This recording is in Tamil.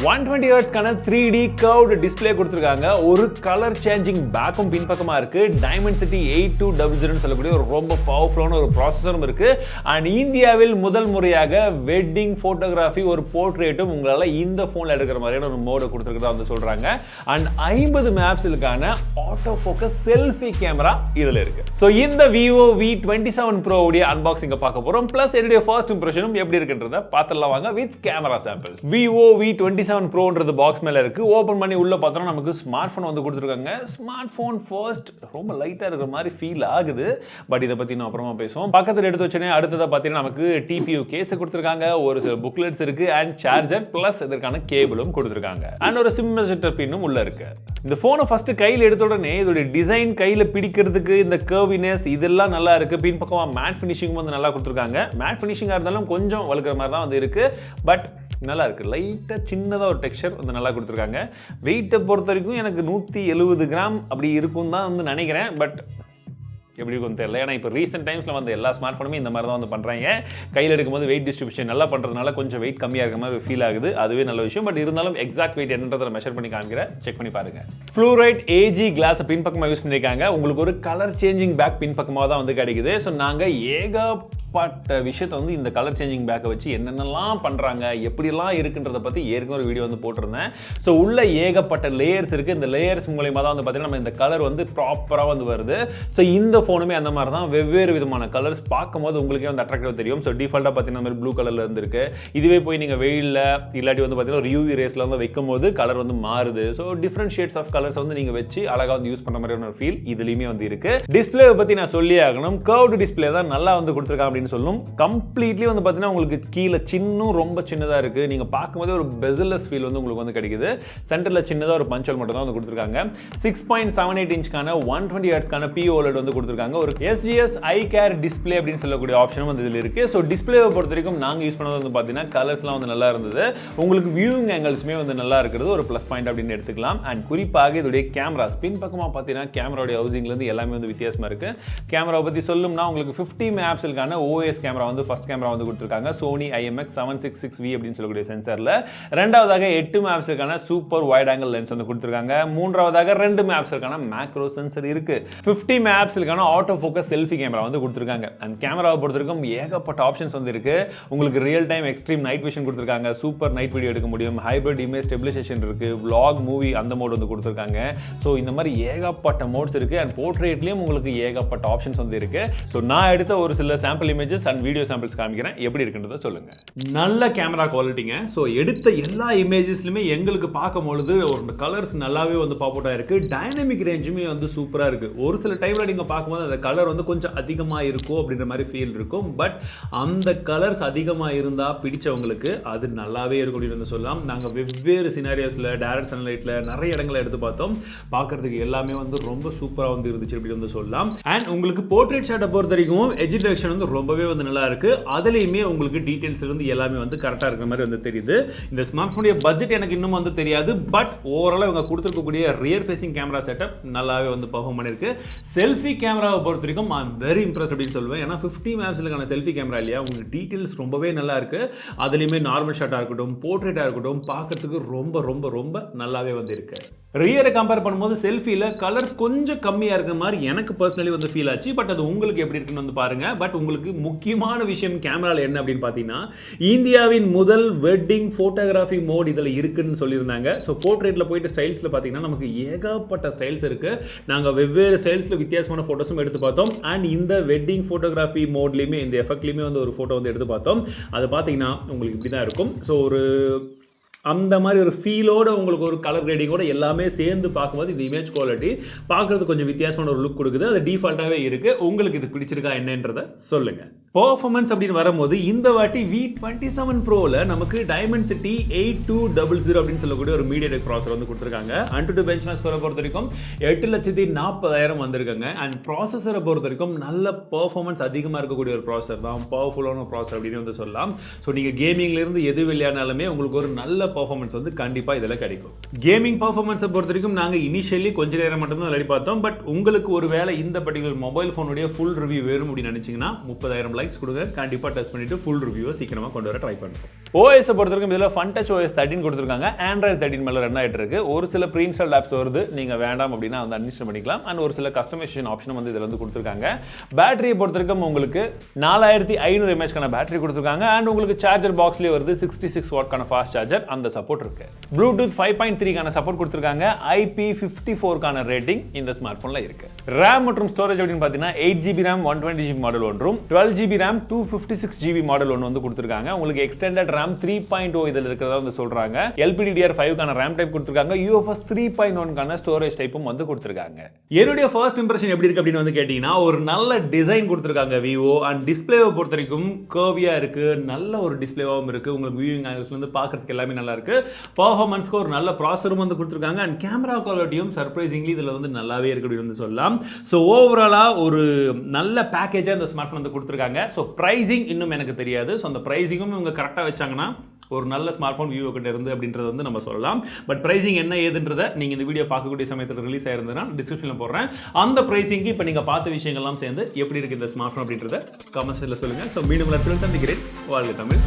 120 ஹெர்ட்ஸ்க்கான 3D கர்வ்டு டிஸ்ப்ளே கொடுத்திருக்காங்க. ஒரு கலர் சேஞ்சிங் பேக்கும் பின்பக்கமா இருக்கு. Dimensity 8200 ன்னு சொல்லக்கூடிய ஒரு ரொம்ப பவர்ஃபுல்லான ஒரு ப்ராசஸரும் இருக்கு. அண்ட் இந்தியாவில் முதல் முறையாக வெட்டிங் போட்டோகிராஃபி ஒரு போர்ட்ரேட்டும் உங்களால இந்த போன்ல எடுக்கிற மாதிரியான ஒரு மோட கொடுத்திருக்கிறதா வந்து சொல்றாங்க. அண்ட் 50 மெகாபிக்சலுக்கான ஆட்டோ ஃபோக்கஸ் செல்ஃபி கேமரா இதுல இருக்கு. சோ இந்த vivo V27 Pro உடைய அன்பாக்சிங்க பார்க்க போறோம். பிளஸ் என்னுடைய ஃபர்ஸ்ட் இம்ப்ரஷனும் எப்படி இருக்குன்றத பார்த்தலாம் வாங்க with camera samples. vivo V27 Proன்றது பாக்ஸ் மேல இருக்கு. ஓபன் பண்ணி உள்ள பார்த்தோம்னா நமக்கு ஸ்மார்ட் போன் வந்து கொடுத்திருக்காங்க. ஸ்மார்ட் போன் ஃபர்ஸ்ட் ரொம்ப லைட்டா இருக்கிற மாதிரி ஃபீல் ஆகுது. பட் இத பத்தி நான் அப்புறமா பேசுவோம். பக்கத்துல எடுத்து வச்சனே அடுத்ததா பார்த்தீங்கன்னா நமக்கு TPU கேஸ் கொடுத்திருக்காங்க. ஒரு சில புக்லெட்ஸ் இருக்கு அண்ட் சார்ஜர் பிளஸ் இதற்கான கேபிளும் கொடுத்திருக்காங்க. அண்ட் ஒரு சிம் செட்டர் பின்னும் உள்ள இருக்கு. இந்த போனை ஃபர்ஸ்ட் கையில எடுத்த உடனே இதோட டிசைன் கையில பிடிக்கிறதுக்கு இந்த கர்வினஸ் இதெல்லாம் நல்லா இருக்கு. பின்பக்கமா மேட் ஃபினிஷிங் வந்து நல்லா கொடுத்திருக்காங்க. மேட் ஃபினிஷிங்கா இருந்தாலும் கொஞ்சம் வழுக்கிற மாதிரி தான் வந்து இருக்கு. பட் நல்லா இருக்கு. லைட்டா சின்னதா ஒரு டெக்ஸ்சர் வந்து நல்லா கொடுத்திருக்காங்க. வெயிட்டை பொறுத்த வரைக்கும் எனக்கு 170 கிராம் அப்படி இருக்கும் தான் வந்து நினைக்கிறேன். பட் எப்படி இருக்கும் தெரியல. ஏன்னா இப்போ ரீசெண்ட் டைம்ஸ்ல வந்து எல்லா ஸ்மார்ட் போனுமே இந்த மாதிரி தான் வந்து பண்றாங்க. கையில் எடுக்கும்போது வெயிட் டிஸ்ட்ரிபியூஷன் நல்லா பண்றதுனால கொஞ்சம் வெயிட் கம்மியா இருக்க மாதிரி ஃபீல் ஆகுது. அதுவே நல்ல விஷயம். பட் இருந்தாலும் எக்ஸாக்ட் வெயிட் என்னன்றதை மெஷர் பண்ணி காமிக்கிறேன். செக் பண்ணி பாருங்க. ஃப்ளூரைட் AG கிளாஸ் பின்பக்கமா யூஸ் பண்ணிருக்காங்க. உங்களுக்கு ஒரு கலர் சேஞ்சிங் பேக் பின்பக்கமாக தான் வந்து கிடைக்குது. ஸோ நாங்க ஏகப்பட்ட விஷயத்தை வந்து இந்த கலர் சேஞ்சிங் பேக்கை வச்சு என்னென்னலாம் பண்றாங்க எப்படிலாம் இருக்குன்றத பத்தி ஏற்கனவே ஒரு வீடியோ வந்து போட்டிருந்தேன். ஸோ உள்ள ஏகப்பட்ட லேயர்ஸ் இருக்கு. இந்த லேயர்ஸ் மூலமா தான் வந்து பார்த்தீங்கன்னா நம்ம இந்த கலர் வந்து ப்ராப்பரா வந்து வருது. ஸோ இந்த போனுமே அந்த மாதிரி தான் வெவ்வேறு விதமான கலர்ஸ் பார்க்கும்போது உங்களுக்கே வந்து அட்ராக்டிவா தெரியும். ஸோ டிஃபால்ட்டா பார்த்தீங்கன்னா மாதிரி ப்ளூ கலர்ல இருந்திருக்கு. இதுவே போய் நீங்க வெயில்ல இல்லாட்டி வந்து பார்த்தீங்கன்னா ஒரு UV ரேஸ்ல வந்து வைக்கும் போது கலர் வந்து மாறுது. So different shades of colours வந்து நீங்க வச்சு அழகா வந்து யூஸ் பண்ற மாதிரியான ஒரு ஃபீல் இதுலயுமே வந்து இருக்கு. டிஸ்பிளே பத்தி நான் சொல்லி ஆகணும். கர்வ்டு டிஸ்பிளே தான் நல்லா வந்து கொடுத்திருக்காங்க அப்படின்னு சொல்லணும். கம்ப்ளீட்லி வந்து பார்த்தீங்கன்னா உங்களுக்கு கீழே சின்னும் ரொம்ப சின்னதா இருக்கு. நீங்க பார்க்கும்போது ஒரு பெசல்லெஸ் ஃபீல் வந்து உங்களுக்கு வந்து கிடைக்குது. சென்டர்ல சின்னதா ஒரு பஞ்ச் ஹோல் மட்டும் தான் வந்து கொடுத்திருக்காங்க. 6.78 இன்ச்க்கான 120 ஹெர்ட்ஸ்க்கான POLED வந்து கொடுத்திருக்காங்க. ஒரு SGS iCare டிஸ்ப்ளே அப்படின்னு சொல்லக்கூடிய ஆப்ஷனும் வந்து இதில் இருக்கு. ஸோ டிஸ்பிளேவை பொறுத்த வரைக்கும் நாங்கள் யூஸ் பண்ணது வந்து பார்த்தீங்கன்னா கலர்ஸ்லாம் வந்து நல்லா இருந்தது. உங்களுக்கு வியூவிங் ஆங்கிள்ஸுமே வந்து நல்லா இருக்கிறது ஒரு ப்ளஸ் பாயிண்ட் அப்படின்னு எடுத்துக்கலாம். அண்ட் குறிப்பாக இதோடைய கேமராஸ் பின்பக்கமாக பார்த்தீங்கன்னா கேமராவுடைய ஹவுசிங்லேருந்து எல்லாமே வந்து வித்தியாசமா இருக்கு. கேமராவை பற்றி சொல்லணும்னா உங்களுக்கு 50 மெகாபிக்சலுக்கான OIS கேமரா வந்து ஃபர்ஸ்ட் கேமரா வந்து கொடுத்துருக்காங்க. சோனி IMX766V அப்படின்னு சொல்லக்கூடிய சென்சாரில். ரெண்டாவதாக 8 மெகாபிக்சலுக்கான சூப்பர் வைட் ஆங்கிள் லென்ஸ் வந்து கொடுத்துருக்காங்க. மூன்றாவதாக 2 மெகாபிக்சலுக்கான மேக்ரோ சென்சர் இருக்கு. 50 மெகாபிக்சலுக்கான ஆட்டோ ஃபோக்கஸ் செல்ஃபி கேமரா வந்து கொடுத்திருக்காங்க. அண்ட் கேமராவை பொறுத்தவரைக்கும் ஏகப்பட்ட ஆப்ஷன்ஸ் வந்து இருக்கு. உங்களுக்கு real time extreme night vision கொடுத்திருக்காங்க. சூப்பர் நைட் வீடியோ எடுக்க முடியும். ஹைபிரிட் இமேஜ் ஸ்டெபிலைசேஷன் இருக்கு. vlog மூவி அந்த மோட் வந்து கொடுத்திருக்காங்க. ஸோ இந்த மாதிரி ஏகப்பட்ட மோட்ஸ் இருக்கு. அண்ட் போர்ட்ரேட்லயும் உங்களுக்கு ஏகப்பட்ட ஆப்ஷன்ஸ் வந்து இருக்கு. ஸோ நான் எடுத்த ஒரு சில sample images and video samples காமிக்கிறேன். எப்படி இருக்குன்றத சொல்லுங்க. நல்ல கேமரா குவாலிட்டிங்க. ஸோ எடுத்த எல்லா இமேஜஸ்லுமே எங்களுக்கு பார்க்கும்பொழுது ஒரு கலர்ஸ் நல்லாவே வந்து பாப் அவுட் ஆயிருக்கு. டைனமிக் ரேஞ்சுமே வந்து சூப்பரா இருக்கு. ஒரு சில டைம்ல நீங்க பார்க்கும்போது அந்த கலர் வந்து கொஞ்சம் அதிகமா இருக்கும் அப்படின்ற மாதிரி ஃபீல் இருக்கும். பட் அந்த கலர்ஸ் அதிகமா இருந்தா பிடிச்சவங்களுக்கு அது நல்லாவே இருக்கும் அப்படின்னு சொல்லலாம். நாங்க வெவ்வேறு சினாரியோஸ்ல டைரக்ட் சன்லைட்ல நிறைய இடங்களை எடுத்து பார்த்தோம். பார்க்கிறதுக்கு எல்லாமே வந்து ரொம்ப சூப்பரா வந்து இருந்துச்சு அப்படின்னு வந்து சொல்லலாம். அண்ட் உங்களுக்கு போர்ட்ரேட் ஷாட்டை பொறுத்த வரைக்கும் எட்ஜ் டிரெக்ஷன் வந்து ரொம்பவே வந்து நல்லா இருக்கு. அதுலயுமே உங்களுக்கு டீடைல்ஸ் இருந்து எல்லாமே வந்து கரெக்டா இருக்கிற மாதிரி வந்து தெரியுது. இந்த ஸ்மார்ட் போனுடைய பட்ஜெட் எனக்கு இன்னும் வந்து தெரியாது. பட் ஓவராலா இவங்க கொடுத்திருக்கக்கூடிய ரியர் ஃபேசிங் கேமரா செட்டப் நல்லாவே வந்து பெர்ஃபார்ம் பண்ணிருக்கு. செல்ஃபி கேமராவை பொறுத்த வரைக்கும் வெரி இம்ப்ரெஸ்ட் அப்படின்னு சொல்லுவேன். ஏன்னா 50 மெகாபிக்சலுக்கான செல்ஃபி கேமரா இல்லையா, உங்களுக்கு டீடைல்ஸ் ரொம்பவே நல்லா இருக்கு. அதுலயுமே நார்மல் ஷாட்டா இருக்கட்டும் போர்ட்ரேட்டா இருக்கட்டும் பார்க்கிறதுக்கு ரொம்ப ரொம்ப ரொம்ப நல்லாவே வந்து இருக்கு. ரியரை கம்பேர் பண்ணும்போது செல்ஃபியில் கலர்ஸ் கொஞ்சம் கம்மியாக இருக்கிற மாதிரி எனக்கு பர்சனலி வந்து ஃபீல் ஆச்சு. பட் அது உங்களுக்கு எப்படி இருக்குன்னு வந்து பாருங்க. பட் உங்களுக்கு முக்கியமான விஷயம் கேமராவில் என்ன அப்படின்னு பார்த்தீங்கன்னா இந்தியாவின் முதல் வெட்டிங் ஃபோட்டோகிராஃபி மோட் இதில் இருக்குன்னு சொல்லியிருந்தாங்க. ஸோ போர்ட்ரேட்டில் போயிட்டு ஸ்டைல்ஸில் பார்த்தீங்கன்னா நமக்கு ஏகப்பட்ட ஸ்டைல்ஸ் இருக்கு. நாங்கள் வெவ்வேறு ஸ்டைல்ஸில் வித்தியாசமான ஃபோட்டோஸும் எடுத்து பார்த்தோம். அண்ட் இந்த வெட்டிங் ஃபோட்டோகிராஃபி மோட்லையுமே இந்த எஃபெக்ட்லையுமே வந்து ஒரு ஃபோட்டோ வந்து எடுத்து பார்த்தோம். அது பார்த்தீங்கன்னா உங்களுக்கு இப்படி தான் இருக்கும். ஸோ ஒரு அந்த மாதிரி ஒரு ஃபீலோட உங்களுக்கு ஒரு கலர் கிரேடிங்கோட எல்லாமே சேர்ந்து பார்க்கும்போது இந்த இமேஜ் குவாலிட்டி பார்க்குறது கொஞ்சம் வித்தியாசமான ஒரு லுக் கொடுக்குது. அது டிஃபால்ட்டாகவே இருக்குது. உங்களுக்கு இது பிடிச்சிருக்கா என்னன்றதை சொல்லுங்கள். பர்ஃபார்மன்ஸ் அப்படின்னு வரும்போது இந்த வாட்டி V27 Proவில் நமக்கு Dimensity 8200 அப்படின்னு சொல்லக்கூடிய ஒரு மீடியாடெக் ப்ராசஸர் வந்து கொடுத்துருக்காங்க. AnTuTu பெஞ்ச்மார்க் ஸ்கோரை பொறுத்த வரைக்கும் 8,40,000 வந்திருக்காங்க. அண்ட் ப்ராசஸரை பொறுத்த வரைக்கும் நல்ல பர்ஃபார்மன்ஸ் அதிகமாக இருக்கக்கூடிய ஒரு ப்ராசஸர் தான். பவர்ஃபுல்லான ப்ராசஸர் அப்படின்னு வந்து சொல்லலாம். ஸோ நீங்கள் கேமிங்லேருந்து எது விளையாடினாலுமே உங்களுக்கு ஒரு நல்ல பெர்ஃபார்மன்ஸ் வந்து கண்டிப்பாக இதில் கிடைக்கும். கேமிங் பெர்ஃபார்மன்ஸை பொறுத்த வரைக்கும் நாங்கள் இனிஷியலி கொஞ்ச நேரம் மட்டும் தான் விளையாடி பார்த்தோம். பட் உங்களுக்கு ஒரு வேளை இந்த பர்டிகுலர் மொபைல் ஃபோனுடைய ஃபுல் ரிவ்யூ வேணும் அப்படின்னு நினச்சிங்கன்னா 30,000 லைக்ஸ் கொடுங்க. கண்டிப்பாக டெஸ்ட் பண்ணிட்டு ஃபுல் ரிவ்யூவை சீக்கிரமாக கொண்டு வர ட்ரை பண்ணுறோம். ஓஎஸை பொறுத்த வரைக்கும் இதில் ஃபன்டச் OS 13 கொடுத்துருக்காங்க. ஆண்ட்ராய்டு 13 மேலே ரன் ஆகிட்டு இருக்கு. ஒரு சில ப்ரீ இன்ஸ்டால் ஆப்ஸ் வருது, நீங்கள் வேண்டாம் அப்படின்னா வந்து அன்இன்ஸ்டால் பண்ணிக்கலாம். அண்ட் ஒரு சில கஸ்டமைசேஷன் ஆப்ஷன் வந்து இதில் வந்து கொடுத்துருக்காங்க. பேட்டரியை பொறுத்த வரைக்கும் உங்களுக்கு 4500 mAh பேட்டரி கொடுத்துருக்காங்க. அண்ட் உங்களுக்கு சார்ஜர் பாக்ஸ்லேயே வருது 66 வாட்கான ஃபாஸ்ட் சார்ஜர், அந்த சப்போர்ட் இருக்கு. ப்ளூடூத் 5.3 சப்போர்ட் கொடுத்துருக்காங்க. IP54 ரேட்டிங் இந்த ஸ்மார்ட் ஃபோனில் இருக்கு. ரேம் மற்றும் ஸ்டோரேஜ் அப்படின்னு பார்த்தீங்கன்னா 8GB ரேம் 120GB மாடல் ஒன்றும் 12GB ரேம் 256GB மாடல் ஒன்று வந்து கொடுத்துருக்காங்க. உங்களுக்கு எக்ஸ்டெண்டட் ரேம் 3.0 இதில் இருக்கிறதா வந்து சொல்றாங்க. LPDDR5 ரேம் டைப் கொடுத்துருக்காங்க. UFS 3.1 ஸ்டோரேஜ் டைப்பும் வந்து கொடுத்துருக்காங்க. என்னுடைய ஃபர்ஸ்ட் இம்ப்ரெஷன் எப்படி இருக்கு அப்படின்னு வந்து கேட்டீங்கன்னா, ஒரு நல்ல டிசைன் கொடுத்துருக்காங்க விவோ. அண்ட் டிஸ்பிளேவை பொறுத்த வரைக்கும் கர்வியா இருக்கு, நல்ல ஒரு டிஸ்பிளேவாகவும் இருக்கு. உங்களுக்கு வியூவிங் ஆங்கிள்ஸ்ல இருந்து பார்க்கறதுக்கு எல்லாமே நல்லா இருக்கு. பர்ஃபார்மன்ஸ்க்கு ஒரு நல்ல ப்ராசஸரும் வந்து கொடுத்துருக்காங்க. அண்ட் கேமரா குவாலிட்டியும் சர்ப்ரைசிங்லி இதில் வந்து நல்லாவே இருக்கு அப்படின்னு வந்து சொல்லலாம். ஸோ ஓவராலா ஒரு நல்ல பேக்கேஜாக இந்த ஸ்மார்ட் ஃபோன் வந்து கொடுத்துருக்காங்க. ஸோ ப்ரைசிங் இன்னும் எனக்கு தெரியாது. ஸோ அந்த ப்ரைசிங்கும் இவங்க கரெக்டாக வச்சாங்கன்னா ஒரு நல்ல ஸ்மார்ட் ஃபோன் விவோ கிட்ட இருந்து அப்படின்றது வந்து நம்ம சொல்லலாம். பட் பிரைசிங் என்ன ஏதுன்றதை நீங்கள் இந்த வீடியோ பார்க்கக்கூடிய சமயத்தில் ரிலீஸ் ஆயிருந்ததுன்னா டிஸ்கிரிப்ஷனில் போடுறேன். அந்த பிரைசிங்க்கு இப்போ நீங்கள் பார்த்த விஷயங்கள்லாம் சேர்ந்து எப்படி இருக்கு இந்த ஸ்மார்ட் ஃபோன் அப்படின்றத கமெண்ட்ஸில் சொல்லுங்கள். ஸோ மீண்டும் சந்திக்கிறேன். வாழ்க தமிழ்.